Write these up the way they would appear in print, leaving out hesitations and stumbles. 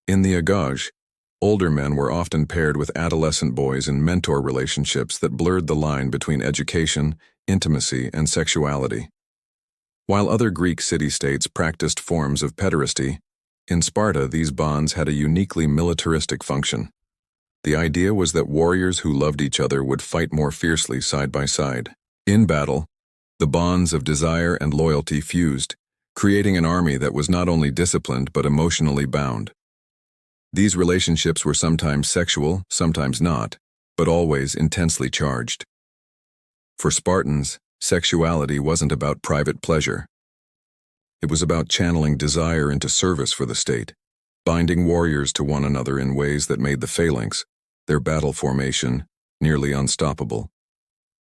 In the agoge, older men were often paired with adolescent boys in mentor relationships that blurred the line between education, intimacy, and sexuality. While other Greek city-states practiced forms of pederasty, in Sparta these bonds had a uniquely militaristic function. The idea was that warriors who loved each other would fight more fiercely side by side. In battle, the bonds of desire and loyalty fused, creating an army that was not only disciplined but emotionally bound. These relationships were sometimes sexual, sometimes not, but always intensely charged. For Spartans, sexuality wasn't about private pleasure. It was about channeling desire into service for the state, binding warriors to one another in ways that made the phalanx, their battle formation, nearly unstoppable.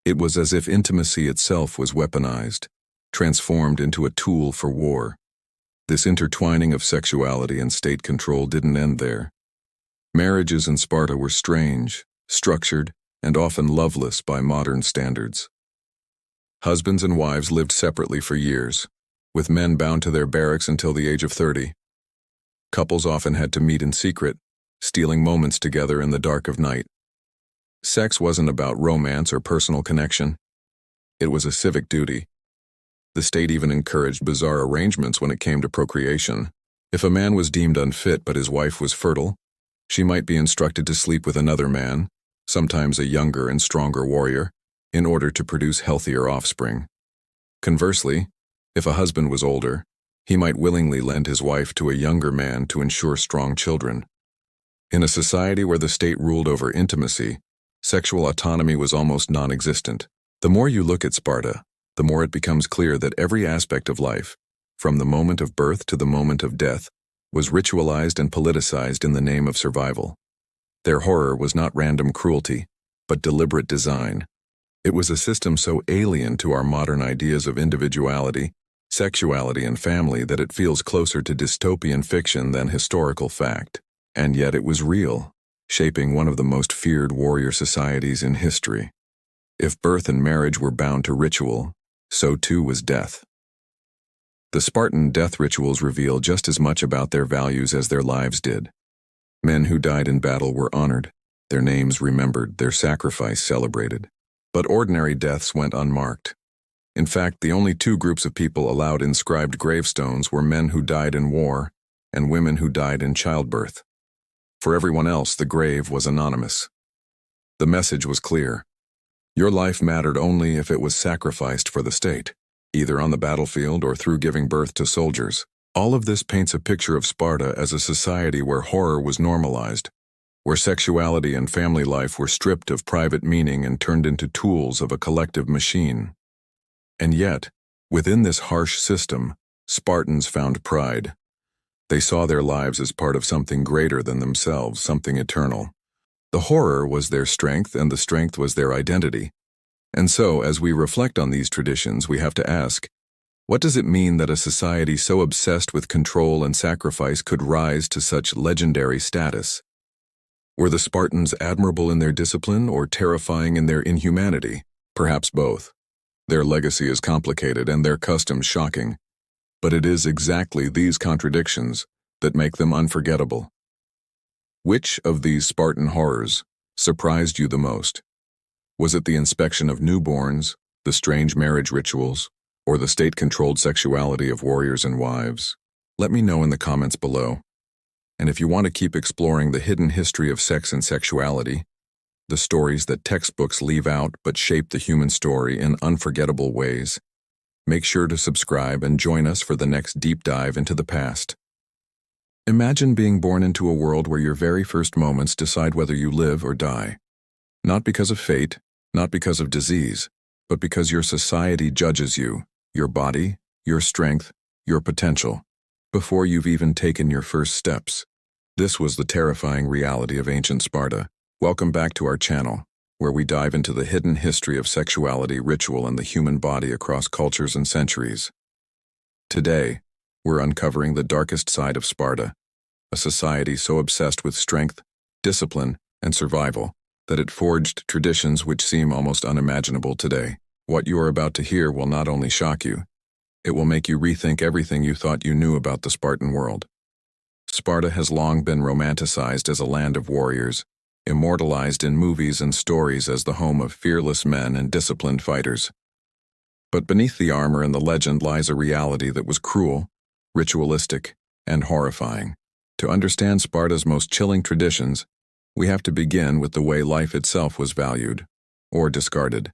It was as if intimacy itself was weaponized, transformed into a tool for war. This intertwining of sexuality and state control didn't end there. Marriages in Sparta were strange, structured, and often loveless by modern standards. Husbands and wives lived separately for years, with men bound to their barracks until the age of 30. Couples often had to meet in secret, stealing moments together in the dark of night. Sex wasn't about romance or personal connection. It was a civic duty. The state even encouraged bizarre arrangements when it came to procreation. If a man was deemed unfit but his wife was fertile, she might be instructed to sleep with another man, sometimes a younger and stronger warrior, in order to produce healthier offspring. Conversely, if a husband was older, he might willingly lend his wife to a younger man to ensure strong children. In a society where the state ruled over intimacy, sexual autonomy was almost non-existent. The more you look at Sparta, the more it becomes clear that every aspect of life, from the moment of birth to the moment of death, was ritualized and politicized in the name of survival. Their horror was not random cruelty, but deliberate design. It was a system so alien to our modern ideas of individuality, sexuality, and family that it feels closer to dystopian fiction than historical fact. And yet it was real, shaping one of the most feared warrior societies in history. If birth and marriage were bound to ritual, so too was death. The Spartan death rituals reveal just as much about their values as their lives did. Men who died in battle were honored, their names remembered, their sacrifice celebrated. But ordinary deaths went unmarked. In fact, the only two groups of people allowed inscribed gravestones were men who died in war and women who died in childbirth. For everyone else, the grave was anonymous. The message was clear. Your life mattered only if it was sacrificed for the state, either on the battlefield or through giving birth to soldiers. All of this paints a picture of Sparta as a society where horror was normalized, where sexuality and family life were stripped of private meaning and turned into tools of a collective machine. And yet, within this harsh system, Spartans found pride. They saw their lives as part of something greater than themselves, something eternal. The horror was their strength, and the strength was their identity. And so, as we reflect on these traditions, we have to ask, what does it mean that a society so obsessed with control and sacrifice could rise to such legendary status? Were the Spartans admirable in their discipline or terrifying in their inhumanity? Perhaps both. Their legacy is complicated and their customs shocking, but it is exactly these contradictions that make them unforgettable. Which of these Spartan horrors surprised you the most? Was it the inspection of newborns, the strange marriage rituals, or the state-controlled sexuality of warriors and wives? Let me know in the comments below. And if you want to keep exploring the hidden history of sex and sexuality, the stories that textbooks leave out but shape the human story in unforgettable ways, make sure to subscribe and join us for the next deep dive into the past. Imagine being born into a world where your very first moments decide whether you live or die. Not because of fate, not because of disease, but because your society judges you, your body, your strength, your potential, before you've even taken your first steps. This was the terrifying reality of ancient Sparta. Welcome back to our channel, where we dive into the hidden history of sexuality, ritual, and the human body across cultures and centuries. Today, we're uncovering the darkest side of Sparta, a society so obsessed with strength, discipline, and survival that it forged traditions which seem almost unimaginable today. What you are about to hear will not only shock you, it will make you rethink everything you thought you knew about the Spartan world. Sparta has long been romanticized as a land of warriors, immortalized in movies and stories as the home of fearless men and disciplined fighters. But beneath the armor and the legend lies a reality that was cruel, ritualistic, and horrifying. To understand Sparta's most chilling traditions, we have to begin with the way life itself was valued, or discarded.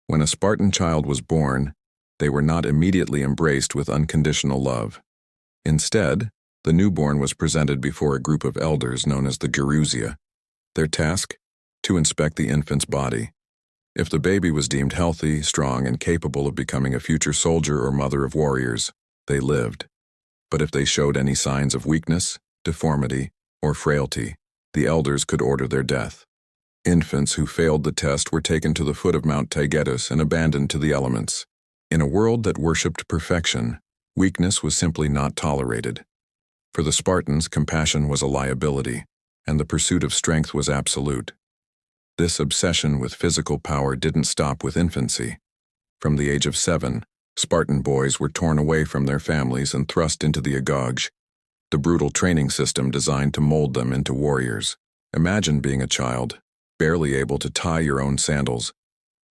When a Spartan child was born, they were not immediately embraced with unconditional love. Instead, the newborn was presented before a group of elders known as the Gerousia. Their task? To inspect the infant's body. If the baby was deemed healthy, strong, and capable of becoming a future soldier or mother of warriors, they lived. But if they showed any signs of weakness, deformity, or frailty, the elders could order their death. Infants who failed the test were taken to the foot of Mount Taygetus and abandoned to the elements. In a world that worshipped perfection, weakness was simply not tolerated. For the Spartans, compassion was a liability, and the pursuit of strength was absolute. This obsession with physical power didn't stop with infancy. From the age of 7, Spartan boys were torn away from their families and thrust into the agoge, the brutal training system designed to mold them into warriors. Imagine being a child, barely able to tie your own sandals,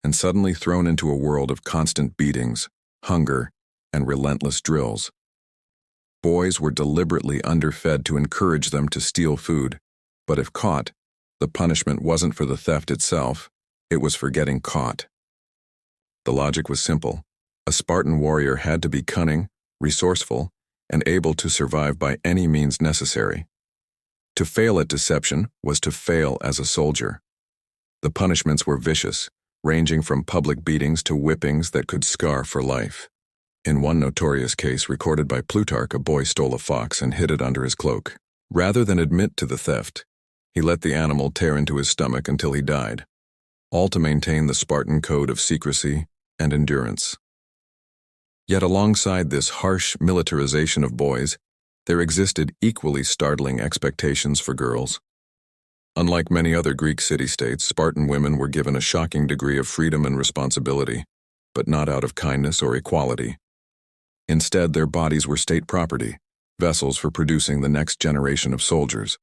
and suddenly thrown into a world of constant beatings, hunger, and relentless drills. Boys were deliberately underfed to encourage them to steal food, but if caught, the punishment wasn't for the theft itself, it was for getting caught. The logic was simple. A Spartan warrior had to be cunning, resourceful, and able to survive by any means necessary. To fail at deception was to fail as a soldier. The punishments were vicious, ranging from public beatings to whippings that could scar for life. In one notorious case recorded by Plutarch, a boy stole a fox and hid it under his cloak. Rather than admit to the theft, he let the animal tear into his stomach until he died, all to maintain the Spartan code of secrecy and endurance. Yet alongside this harsh militarization of boys, there existed equally startling expectations for girls. Unlike many other Greek city-states, Spartan women were given a shocking degree of freedom and responsibility, but not out of kindness or equality. Instead, their bodies were state property, vessels for producing the next generation of soldiers.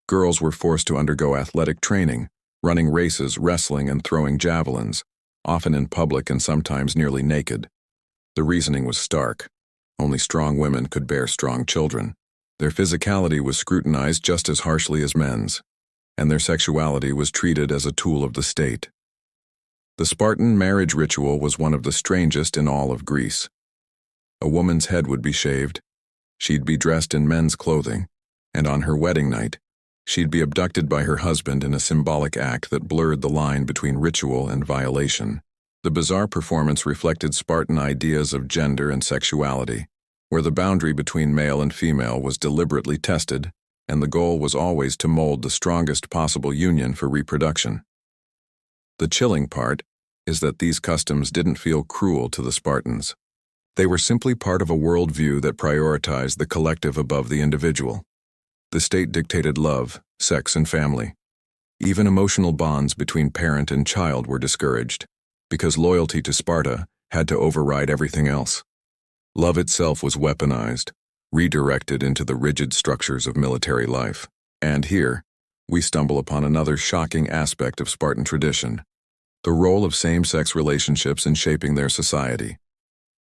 Girls were forced to undergo athletic training, running races, wrestling, and throwing javelins, often in public and sometimes nearly naked. The reasoning was stark. Only strong women could bear strong children. Their physicality was scrutinized just as harshly as men's, and their sexuality was treated as a tool of the state. The Spartan marriage ritual was one of the strangest in all of Greece. A woman's head would be shaved, she'd be dressed in men's clothing, and on her wedding night, she'd be abducted by her husband in a symbolic act that blurred the line between ritual and violation. The bizarre performance reflected Spartan ideas of gender and sexuality, where the boundary between male and female was deliberately tested, and the goal was always to mold the strongest possible union for reproduction. The chilling part is that these customs didn't feel cruel to the Spartans. They were simply part of a worldview that prioritized the collective above the individual. The state dictated love, sex, and family. Even emotional bonds between parent and child were discouraged, because loyalty to Sparta had to override everything else. Love itself was weaponized, redirected into the rigid structures of military life. And here, we stumble upon another shocking aspect of Spartan tradition: the role of same-sex relationships in shaping their society.